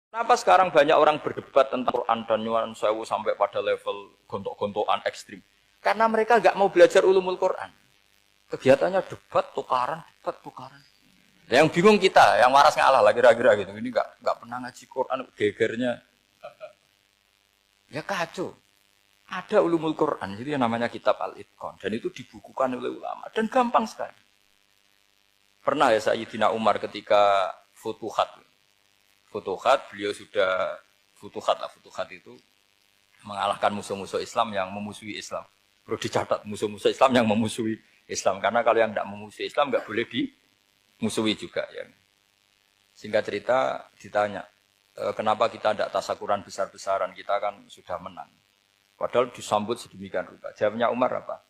Kenapa sekarang banyak orang berdebat tentang Quran dan nyuwun sewu sampai pada level gontok-gontokan ekstrim? Karena mereka nggak mau belajar ulumul Quran. Kegiatannya debat, tukaran. Yang bingung kita, yang waras ngalah lah kira-kira gitu. Ini nggak pernah ngaji Quran, gegernya. Ya kacau. Ada ulumul Quran, itu yang namanya kitab Al-Itqan. Dan itu dibukukan oleh ulama. Dan gampang sekali. Pernah ya Sayyidina Umar ketika Futuhat. Futuhat, beliau sudah Futuhat itu mengalahkan musuh-musuh Islam yang memusuhi Islam. Perlu dicatat, musuh-musuh Islam yang memusuhi Islam. Karena kalau yang tidak memusuhi Islam, nggak boleh dimusuhi juga. Ya. Singkat cerita, ditanya, kenapa kita tidak tasakuran besar-besaran, kita kan sudah menang. Padahal disambut sedemikian rupa. Jawabnya Umar apa?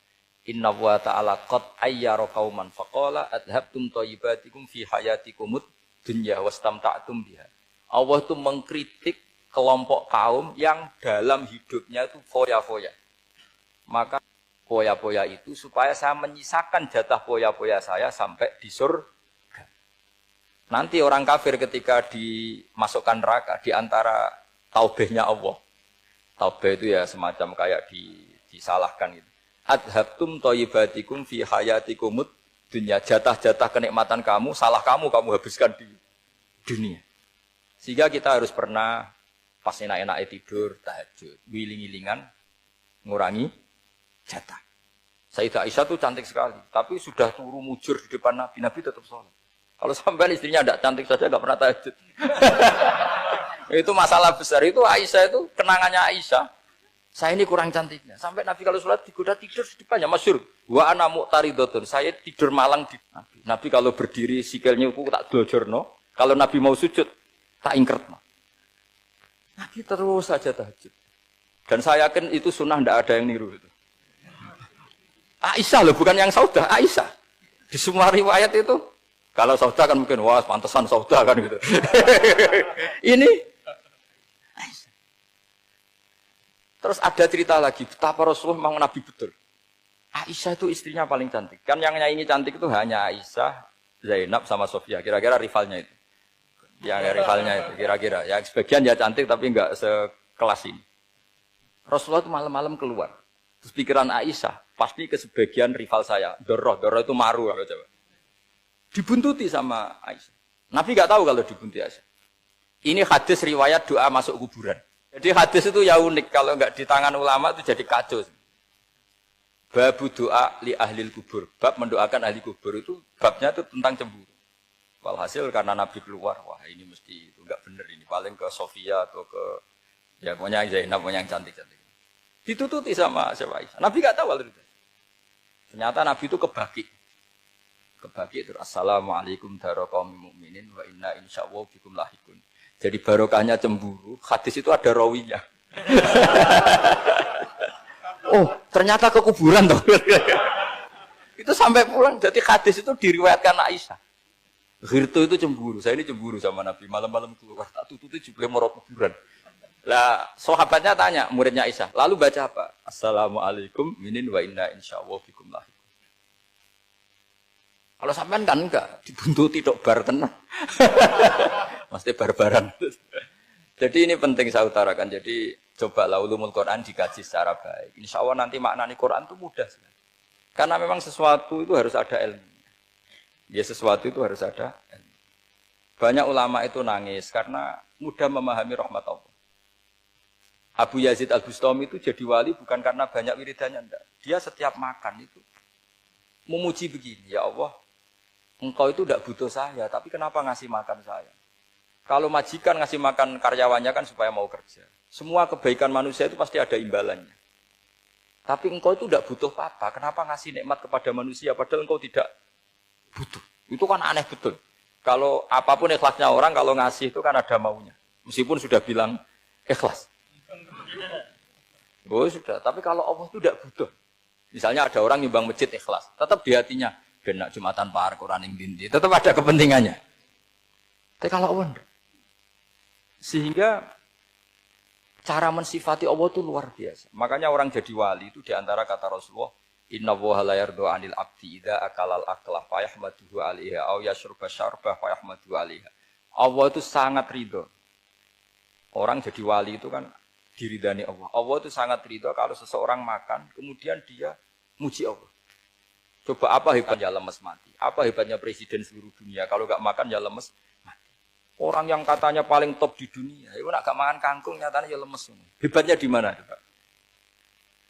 Inna wa ta'ala qad ayyara qauman faqala adhabtum thayyibatikum fi hayatikumud dunya wastamta'tum biha. Allah itu mengkritik kelompok kaum yang dalam hidupnya itu foya-foya. Maka foya-foya itu supaya saya menyisakan jatah foya-foya saya sampai di surga. Nanti orang kafir ketika dimasukkan neraka di antara taubehnya Allah. Taubeh itu ya semacam kayak disalahkan gitu. Adhabtum thayyibatikum fi hayatikumud dunya. Jatah-jatah kenikmatan kamu, salah kamu habiskan di dunia. Sehingga kita harus pernah pas enak-enaknya tidur, tahajud, wiling-wilingan, ngurangi jatah. Sayyidah Aisyah itu cantik sekali, tapi sudah turu mujur di depan Nabi, Nabi tetap sholat. Kalau sampai istrinya tidak cantik saja, nggak pernah tahajud. Itu masalah besar. Itu Aisyah itu kenangannya Aisyah. Saya ini kurang cantiknya. Sampai Nabi kalau sholat digoda tidur di depannya. Masyhur. Wa ana muqtaridotun. Saya tidur malang di Nabi. Nabi kalau berdiri sikilnya aku tak dojorno. Kalau Nabi mau sujud tak ingkretno. Nabi terus saja tahajud. Dan saya yakin itu sunnah, tidak ada yang niru itu. Aisyah loh, bukan yang Saudah, Aisyah. Di semua riwayat itu, kalau Saudah kan mungkin wah pantesan Saudah kan gitu. Ini Aisyah. Terus ada cerita lagi, betapa Rasulullah memang Nabi betul. Aisyah itu istrinya paling cantik. Kan yang nyanyi cantik itu hanya Aisyah, Zainab sama Sofia. Kira-kira rivalnya itu. Yang rivalnya itu kira-kira. Ya sebagian ya cantik tapi enggak sekelas ini. Rasulullah itu malam-malam keluar. Terus pikiran Aisyah, pasti ke sebagian rival saya. Doroh itu maru. Coba. Dibuntuti sama Aisyah. Nabi enggak tahu kalau dibuntuti Aisyah. Ini hadis riwayat doa masuk kuburan. Jadi hadis itu ya unik. Kalau enggak di tangan ulama itu jadi kacau. Babu doa li ahlil kubur. Bab mendoakan ahli kubur itu babnya itu tentang cemburu. Walhasil karena Nabi keluar, wah ini mesti itu enggak benar ini. Paling ke Sofia atau ke ya pokoknya Zainab, pokoknya yang cantik-cantik. Ditututi sama siapa Aisyah. Nabi enggak tahu itu. Ternyata Nabi itu kebaki itu. Assalamualaikum warahmatullahi mu'minin wa inna insyaallah bikum lahikun. Jadi barokahnya cemburu, hadis itu ada rawinya. Oh, ternyata ke kuburan toh. Itu sampai pulang, jadi hadis itu diriwayatkan Aisyah. Ghirtu itu cemburu, saya ini cemburu sama Nabi. Malam-malam keluar, tak tututi juga mau kuburan. Lah, sahabatnya tanya, muridnya Aisyah, lalu baca apa? Assalamualaikum minin wa inna insyaallah bikum lahikun. Kalau sampean kan enggak, dibuntuti tok bar tenan. Mesti barbaran. Jadi ini penting saya utarakan. Jadi cobalah ulumul Quran dikaji secara baik. Insya Allah nanti maknani Quran itu mudah sekali. Karena memang sesuatu itu harus ada ilmu. Ya sesuatu itu harus ada ilmu. Banyak ulama itu nangis karena mudah memahami rahmat Allah. Abu Yazid Al-Bustami itu jadi wali bukan karena banyak wiridannya, enggak. Dia setiap makan itu memuji begini, ya Allah, engkau itu tidak butuh saya, tapi kenapa ngasih makan saya? Kalau majikan ngasih makan karyawannya kan supaya mau kerja. Semua kebaikan manusia itu pasti ada imbalannya. Tapi engkau itu tidak butuh apa-apa, kenapa ngasih nikmat kepada manusia padahal engkau tidak butuh? Itu kan aneh betul. Kalau apapun ikhlasnya orang, kalau ngasih itu kan ada maunya. Meskipun sudah bilang ikhlas. Oh sudah, tapi kalau Allah itu tidak butuh. Misalnya ada orang nyumbang masjid ikhlas, tetap di hatinya, benak Jumatan Par, Quran yang dindi, tetap ada kepentingannya. Tapi kalau Allah, sehingga cara mensifati Allah itu luar biasa. Makanya orang jadi wali itu diantara kata Rasulullah, Inna woha la yardu anil abdi idha akalal aklah fayahmaduhu alaiha au yashrubah syarbah fayahmaduhu alaiha. Allah itu sangat ridho orang jadi wali itu kan diridani Allah. Allah itu sangat ridho kalau seseorang makan, kemudian dia muji Allah. Coba apa hebatnya lemes mati? Apa hebatnya presiden seluruh dunia? Kalau nggak makan ya lemes mati. Orang yang katanya paling top di dunia, itu nak gak makan kangkung nyatanya ya lemes. Hebatnya di mana?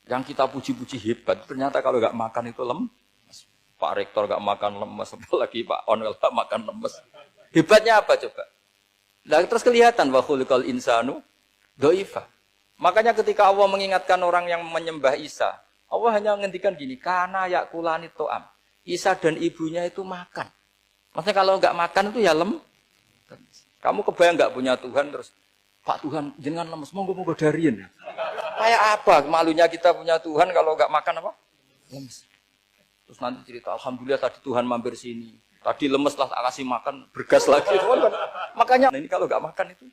Yang kita puji-puji hebat, ternyata kalau nggak makan itu lemes. Pak Rektor nggak makan lemes, apalagi Pak Onwel nggak makan lemes. Hebatnya apa coba? Nah, terus kelihatan wa khuliqal insanu dhaifa. Makanya ketika Allah mengingatkan orang yang menyembah Isa, Allah hanya menghentikan gini, kana yakulani to'am. Isa dan ibunya itu makan. Maksudnya kalau nggak makan itu ya Kamu kebayang nggak punya Tuhan terus, Pak Tuhan jangan lemes, monggo dariin. Kayak apa malunya kita punya Tuhan kalau nggak makan apa? Lemes. Terus nanti cerita, alhamdulillah tadi Tuhan mampir sini. Tadi lemes lah tak kasih makan, bergas lagi. Makanya ini kalau nggak makan itu.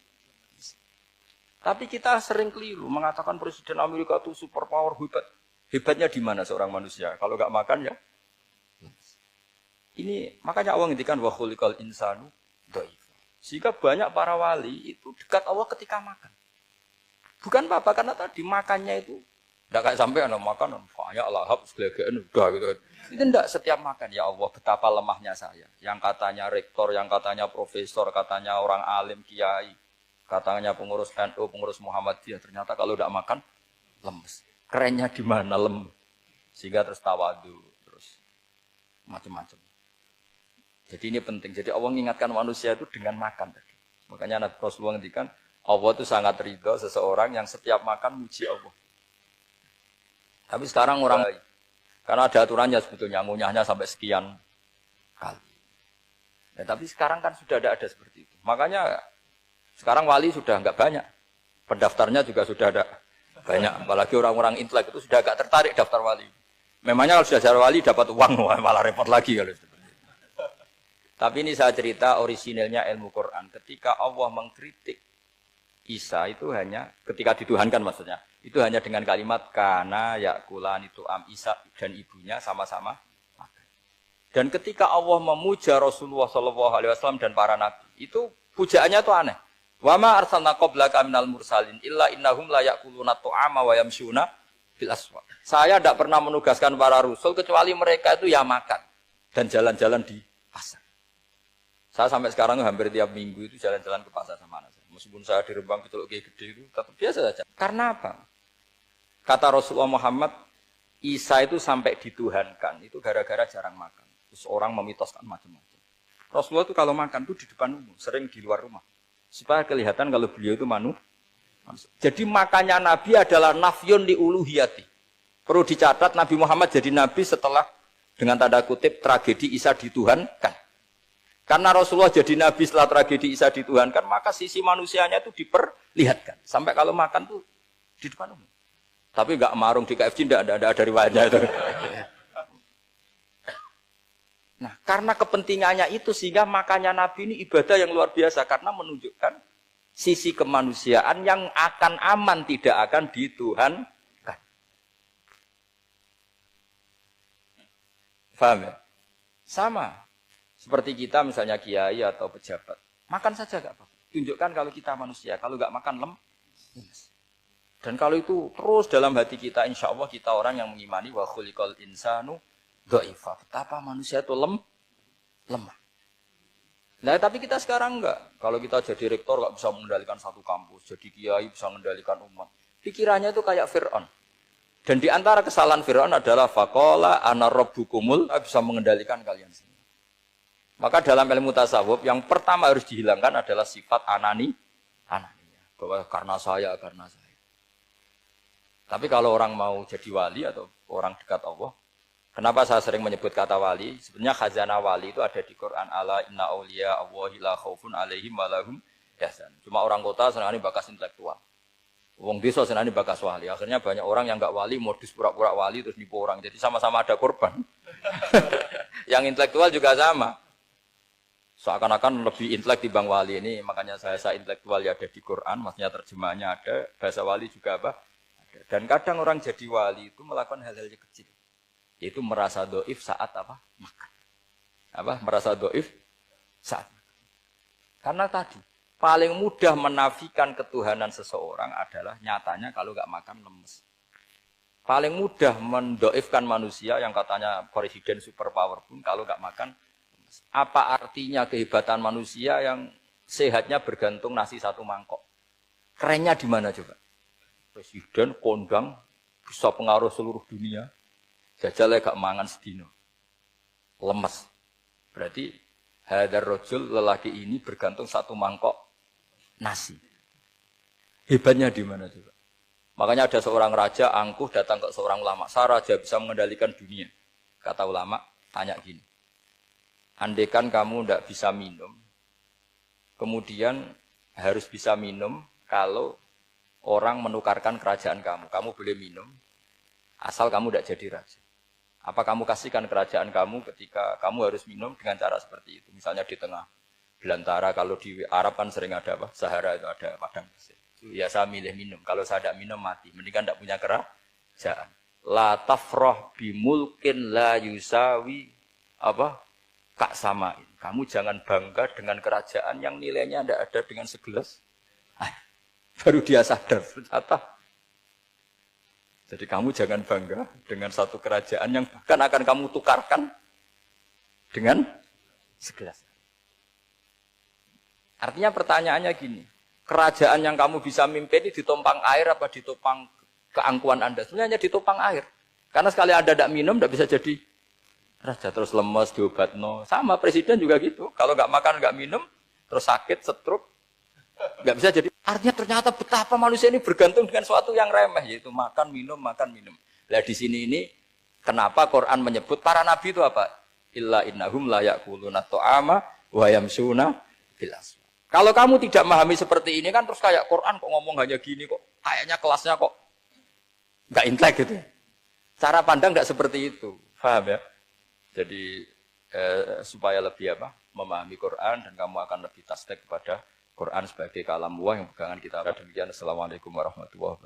Tapi kita sering keliru mengatakan Presiden Amerika itu super power hebat. Hebatnya di mana seorang manusia? Kalau nggak makan ya. Ini makanya Allah ngintikan wa khuliqal insanu dhaif. Sehingga banyak para wali itu dekat Allah ketika makan. Bukan apa-apa, karena tadi makannya itu tidak kayak sampai anak makan, banyak lahap, segala-galanya udah gitu. Itu tidak setiap makan, ya Allah betapa lemahnya saya. Yang katanya rektor, yang katanya profesor, katanya orang alim, kiai, katanya pengurus NU, pengurus Muhammadiyah. Ternyata kalau tidak makan, lemes. Kerennya di mana lemes? Sehingga terus tawadu, terus macam-macam. Jadi ini penting. Jadi Allah mengingatkan manusia itu dengan makan. Makanya Nabi Rasulullah ngendikan, Allah itu sangat ridho seseorang yang setiap makan muji Allah. Tapi sekarang orang, karena ada aturannya sebetulnya, ngunyahnya sampai sekian kali. Ya, tapi sekarang kan sudah ada seperti itu. Makanya sekarang wali sudah enggak banyak. Pendaftarnya juga sudah ada banyak. Apalagi orang-orang intelek itu sudah agak tertarik daftar wali. Memangnya kalau sudah jadi wali dapat uang, malah repot lagi kalau itu. Tapi ini saya cerita orisinilnya ilmu Quran. Ketika Allah mengkritik Isa itu hanya, ketika dituhankan maksudnya, itu hanya dengan kalimat kana yakulan itu Isa dan ibunya sama-sama makan. Dan ketika Allah memuja Rasulullah SAW dan para nabi, itu pujaannya itu aneh. Wa ma arsalna qablaka minal mursalin illa innahum la yakuluna ta'ama wa yamshuna fil aswaq. Saya tidak pernah menugaskan para rasul kecuali mereka itu ya makan dan jalan-jalan di pasar. Saya sampai sekarang hampir tiap minggu itu jalan-jalan ke pasar sama anak saya. Meskipun saya di Rembang Kecelok gede itu tetap biasa saja. Karena apa? Kata Rasulullah Muhammad, Isa itu sampai dituhankan itu gara-gara jarang makan. Terus orang memitoskan macam-macam. Rasulullah itu kalau makan itu di depan umum, sering di luar rumah. Supaya kelihatan kalau beliau itu manusia. Jadi makannya Nabi adalah nafyun li uluhiyati. Perlu dicatat Nabi Muhammad jadi Nabi setelah dengan tanda kutip tragedi Isa dituhankan. Karena Rasulullah jadi Nabi setelah tragedi Isa dituhankan, maka sisi manusianya itu diperlihatkan. Sampai kalau makan tuh di depan umum. Tapi enggak marung di KFC, enggak ada riwayatnya itu. Nah, karena kepentingannya itu sehingga makannya Nabi ini ibadah yang luar biasa. Karena menunjukkan sisi kemanusiaan yang akan aman, tidak akan dituhankan. Paham ya? Sama. Seperti kita misalnya kiai atau pejabat. Makan saja enggak apa-apa. Tunjukkan kalau kita manusia. Kalau enggak makan lemes. Dan kalau itu terus dalam hati kita, insya Allah kita orang yang mengimani wa khuliqal insanu dhaifa. Betapa manusia itu lemah. Nah, tapi kita sekarang enggak. Kalau kita jadi rektor enggak bisa mengendalikan satu kampus. Jadi kiai bisa mengendalikan umat. Pikirannya itu kayak Fir'aun. Dan di antara kesalahan Fir'aun adalah faqala ana rabbukumul, bisa mengendalikan kalian semua. Maka dalam ilmu tasawuf yang pertama harus dihilangkan adalah sifat anania. Bahwa karena saya. Tapi kalau orang mau jadi wali atau orang dekat Allah, kenapa saya sering menyebut kata wali? Sebenarnya khazanah wali itu ada di Quran. Ala inna awliya Allahi la khaufun alaihim wa lahum yahzanun. Cuma orang kota senangnya bakas intelektual. Wong desa senangnya bakas wali. Akhirnya banyak orang yang enggak wali modus pura-pura wali terus nipu orang. Jadi sama-sama ada korban. Yang intelektual juga sama. Seakan-akan lebih intelek dibanding wali ini. Makanya saya intelektual ya ada di Quran. Maksudnya terjemahannya ada. Bahasa wali juga apa? Ada. Dan kadang orang jadi wali itu melakukan hal-hal yang kecil. Yaitu merasa doif saat apa? Makan. Merasa doif saat makan. Karena tadi. Paling mudah menafikan ketuhanan seseorang adalah nyatanya kalau nggak makan lemes. Paling mudah mendoifkan manusia yang katanya presiden superpower pun kalau nggak makan lemes. Apa artinya kehebatan manusia yang sehatnya bergantung nasi satu mangkok? Kerennya di mana coba? Presiden kondang bisa pengaruh seluruh dunia. Jajalnya gak mangan sedino. Lemes. Berarti hadar rojul lelaki ini bergantung satu mangkok nasi. Hebatnya di mana juga? Makanya ada seorang raja angkuh datang ke seorang ulama. Saya raja bisa mengendalikan dunia. Kata ulama, tanya gini. Andaikan kamu tidak bisa minum, kemudian harus bisa minum kalau orang menukarkan kerajaan kamu. Kamu boleh minum, asal kamu tidak jadi raja. Apa kamu kasihkan kerajaan kamu ketika kamu harus minum dengan cara seperti itu? Misalnya di tengah belantara, kalau di Arab kan sering ada apa? Sahara itu ada padang pasir. Ya saya milih minum. Kalau saya tidak minum mati. Mendingan tidak punya kerajaan. La tafrah bimulkin la yusawi apa? Kak samain. Kamu jangan bangga dengan kerajaan yang nilainya tidak ada dengan segelas. Baru dia sadar ternyata. Jadi kamu jangan bangga dengan satu kerajaan yang bahkan akan kamu tukarkan dengan segelas. Artinya pertanyaannya gini, kerajaan yang kamu bisa mimpin ini ditopang air apa ditopang keangkuhan Anda? Sebenarnya hanya ditopang air. Karena sekali Anda tidak minum, tidak bisa jadi raja. Terus lemes, diobatno. Sama presiden juga gitu. Kalau nggak makan, nggak minum, terus sakit, stroke, nggak bisa jadi. Artinya ternyata betapa manusia ini bergantung dengan sesuatu yang remeh, yaitu makan, minum, makan, minum. Nah di sini ini, kenapa Quran menyebut para nabi itu apa? Illa innahum la ya'kuluna ta'ama wa yamsuna fil aswaq. Kalau kamu tidak memahami seperti ini kan terus kayak Quran kok ngomong hanya gini kok. Kayaknya kelasnya kok nggak intelek gitu. Cara pandang nggak seperti itu. Paham ya? Jadi supaya lebih apa? Memahami Quran dan kamu akan lebih tasdik kepada Quran sebagai kalam Allah yang pegangan kita. Demikian. Assalamualaikum warahmatullahi wabarakatuh.